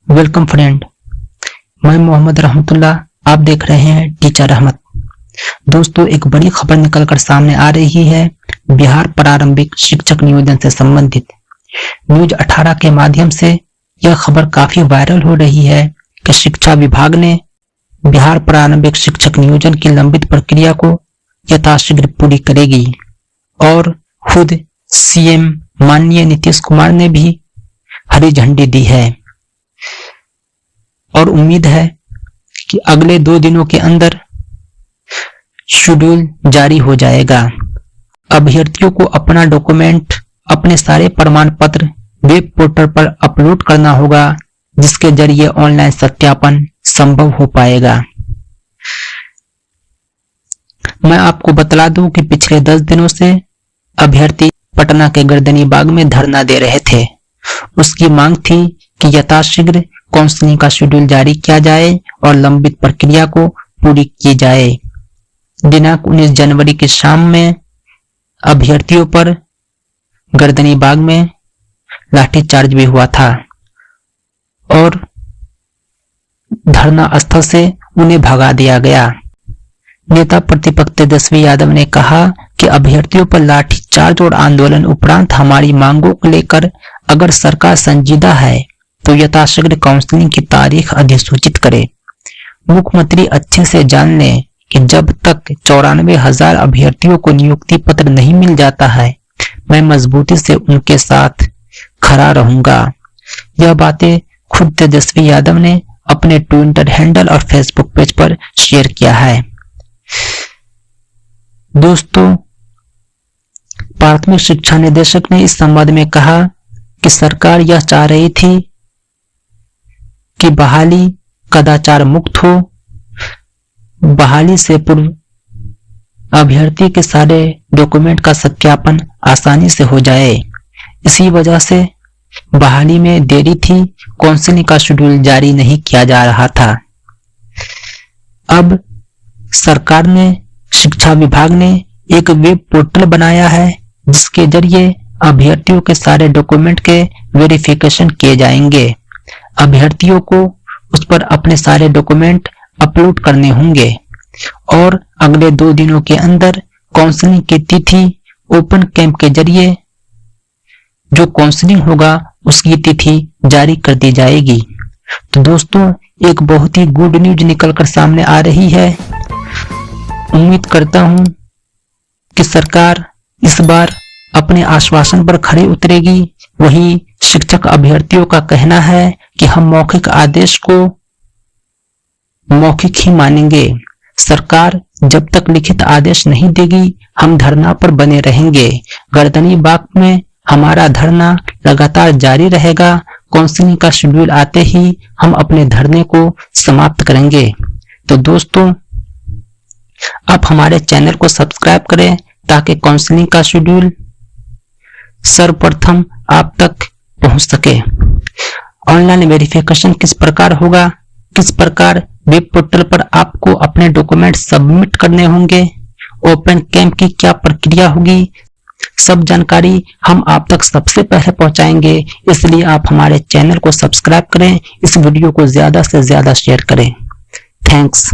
Welcome friend, मैं मोहम्मद रहमतुल्लाह, आप देख रहे हैं टीचर रहमत। दोस्तों, एक बड़ी खबर निकलकर सामने आ रही है बिहार प्रारंभिक शिक्षक नियोजन से संबंधित। न्यूज 18 के माध्यम से यह खबर काफी वायरल हो रही है कि शिक्षा विभाग ने बिहार प्रारंभिक शिक्षक नियोजन की लंबित प्रक्रिया को यथाशीघ्र पूरी करेगी और खुद सीएम माननीय नीतीश कुमार ने भी हरी झंडी दी है और उम्मीद है कि अगले 2 दिनों के अंदर शेड्यूल जारी हो जाएगा। अभ्यर्थियों को अपना डॉक्यूमेंट, अपने सारे प्रमाण पत्र वेब पोर्टल पर अपलोड करना होगा, जिसके जरिए ऑनलाइन सत्यापन संभव हो पाएगा। मैं आपको बतला दूं कि पिछले 10 दिनों से अभ्यर्थी पटना के गर्दनी बाग में धरना दे रहे थे। उसकी मांग थी कि यथाशीघ्र काउंसलिंग का शेड्यूल जारी किया जाए और लंबित प्रक्रिया को पूरी की जाए। दिनांक 19 जनवरी की शाम में अभ्यर्थियों पर गर्दनी बाग में लाठीचार्ज भी हुआ था और धरना स्थल से उन्हें भगा दिया गया। नेता प्रतिपक्ष तेजस्वी यादव ने कहा कि अभ्यर्थियों पर लाठीचार्ज और आंदोलन उपरांत हमारी मांगों को लेकर अगर सरकार संजीदा है तो यथाशीघ्र काउंसलिंग की तारीख अधिसूचित करे। मुख्यमंत्री अच्छे से जान लें कि जब तक 94,000 अभ्यर्थियों को नियुक्ति पत्र नहीं मिल जाता है, मैं मजबूती से उनके साथ खड़ा रहूंगा। यह बातें खुद तेजस्वी यादव ने अपने ट्विटर हैंडल और फेसबुक पेज पर शेयर किया है। दोस्तों, प्राथमिक शिक्षा निदेशक ने इस संवाद में कहा कि सरकार यह चाह रही थी कि बहाली कदाचार मुक्त हो। बहाली से पूर्व अभ्यर्थी के सारे डॉक्यूमेंट का सत्यापन आसानी से हो जाए। इसी वजह से बहाली में देरी थी, काउंसलिंग का शेड्यूल जारी नहीं किया जा रहा था। अब सरकार ने, शिक्षा विभाग ने एक वेब पोर्टल बनाया है, जिसके जरिए अभ्यर्थियों के सारे डॉक्यूमेंट के वेरिफिकेशन किए जाएंगे। अभ्यर्थियों को उस पर अपने सारे डॉक्यूमेंट अपलोड करने होंगे और अगले 2 दिनों के अंदर काउंसलिंग की तिथि ओपन कैंप के जरिए जो काउंसलिंग होगा उसकी तिथि जारी कर दी जाएगी। तो दोस्तों, एक बहुत ही गुड न्यूज निकलकर सामने आ रही है। उम्मीद करता हूं कि सरकार इस बार अपने आश्वासन पर खड़े उतरेगी। वहीं शिक्षक अभ्यर्थियों का कहना है कि हम मौखिक आदेश को मौखिक ही मानेंगे। सरकार जब तक लिखित आदेश नहीं देगी, हम धरना पर बने रहेंगे। गर्दनी बाग में हमारा धरना लगातार जारी रहेगा। काउंसलिंग का शेड्यूल आते ही हम अपने धरने को समाप्त करेंगे। तो दोस्तों, आप हमारे चैनल को सब्सक्राइब करें ताकि काउंसलिंग का शेड्यूल सर्वप्रथम आप तक पहुंच सके। ऑनलाइन वेरिफिकेशन किस प्रकार होगा, किस प्रकार वेब पोर्टल पर आपको अपने डॉक्यूमेंट सबमिट करने होंगे, ओपन कैंप की क्या प्रक्रिया होगी, सब जानकारी हम आप तक सबसे पहले पहुंचाएंगे। इसलिए आप हमारे चैनल को सब्सक्राइब करें, इस वीडियो को ज्यादा से ज्यादा शेयर करें। थैंक्स।